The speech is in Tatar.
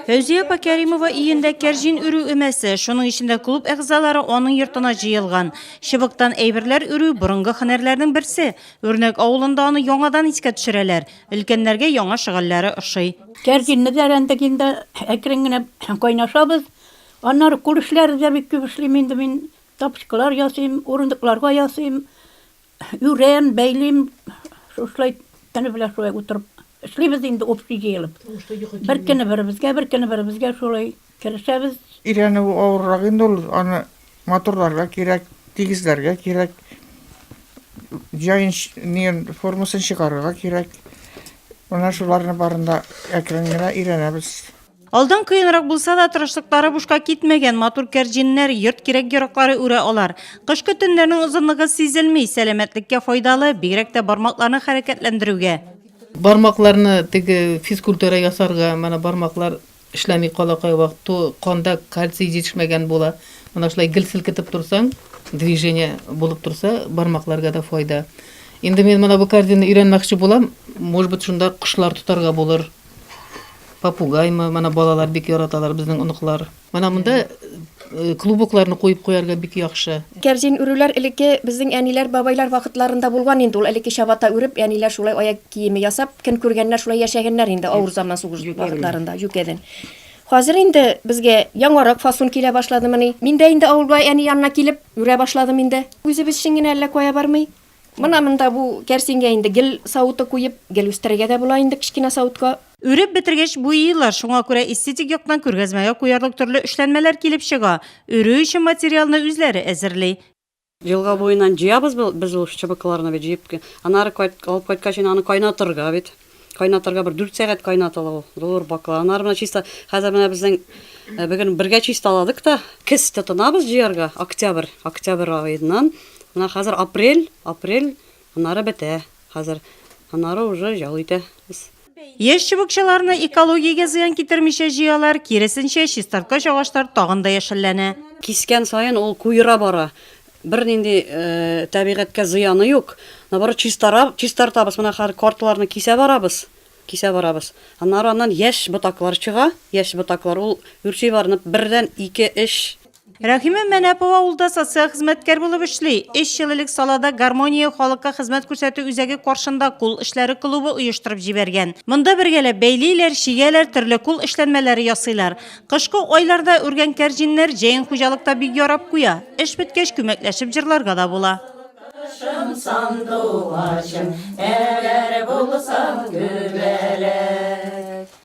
Fevziye Pakarimova iyinde Kerjin ürü ümesi, şunun içinde klub əgzaları onun yurtuna jıyılgan. Şıbıktan eybirler ürü burungu xanerlerinin birsi. Örnek avulunda onu yonadan içke düşüreler. Ülkenlerge yona şığılları ışıy. Kerjinni derendekinde ekrengine kaynaşabız. Onlar kulüşler de bir kübüşlüyüm indi min tapışkılar yasayım, orundıklarga yasayım. Yüreğim, beyliyim, şuşlay tenefler şoya oturup. İşleyimiz indi opsi jeyilip. Bir kene birimizge şolay kerişebiz. İrene bu ağırrağında olur. Ana motorlarga gerek, digizlerge gerek. Jayın niyen formasını çıkarırga gerek. Ona şularını barında ekrengine irenebiz. Aldan kıyınarak bulsa da tırışlıkları buşka gitmegen matur kerjinler yurt gerek yorukları üre olar. Kış günlerinin uzunluğu sezilmey, selametlikке faydalı, birek de barmaklarını hareketlendirüge. Barmaklarını tege fizkultura yasarga, mana barmaklar işlemi qalaqay vaqtu qonda kalsiy yetishmagan bola. Mana şulay gil silkitip tursan, движение bolup tursa, barmaklarga da foyda. Endi men mana bu kardini öğrenmekçi bolam, может быть şunda quşlar tutarga bolar. Papugayma, mana balalar bek yaratalar bizning unuqlar. Mana bunda kluboklarını koyup koyarga bek yaxşı. Kerjin ürüler eleke bizning aniler babaylar vaqtlarında bulgan indi ul eleke şabata ürüp aniler şulay ayak kiyimi yasap, kin körgenler şulay yaşaganlar indi avur zaman soğuz vaqtlarında yükeden. Hazır indi bizge yangarak fason kile başladı mani. Minde indi avulbay ani yanına kilip üre başladı minde. Yüzü biz şingin elle koya barmay. Mana mında bu kersinge indi gel sautu koyup gel üsterege de bula indi kişkina sautka. Ürep bitirgeç bu yıllar şuna göre estetik yoktan körgezmeye koyarlık türlü işlenmeler kelip çıga. Ürü için materyalını üzleri ezirli. Жылға бойынан жиябыз біз ол шыбықларына бет жиып анары алып қайткачын аны кайнатырга бет кайнатырга бір 4 сағат кайнатылы ол доллар бакла анары мына чисто қазір мына біздің бүгін бірге чисто аладык да кіс тотынабыз жиярга октябрь айынан мына қазір апрель анары бете қазір анары уже жалыйты Еш çubukçalarına ekologiyaga ziyan ketirmişe jiyalar, keresinçe çistartkaç ağaçlar tağında yaşıllanı. Кискен сайын ол куйра бара. Бір ненде табиғатқа зияны yok. Набары чистартабыз, мына хар карталарны кисе барабыз. Аннан яш бұтаклар чыга, яш бұтаклар ол үрчей барынып бірден 2-3 Rahime Menepova ulda sotsial hizmetkar bo'lib ishli. 3 yillik salada Garmoniya xalqqa xizmat ko'rsatuv üzəgi qarşında kul işləri klubu uyushtirib jibergan. Bunda birgala beyliler, shigalar, turli kul ishlanmalari yasaylar. Qishki oylarda urgan kerjinlar jayin xo'jalikda big yarab qo'ya. Ish bitgach ko'maklashib jirlarga da bo'la. Sandu açım, eğer bulsam güve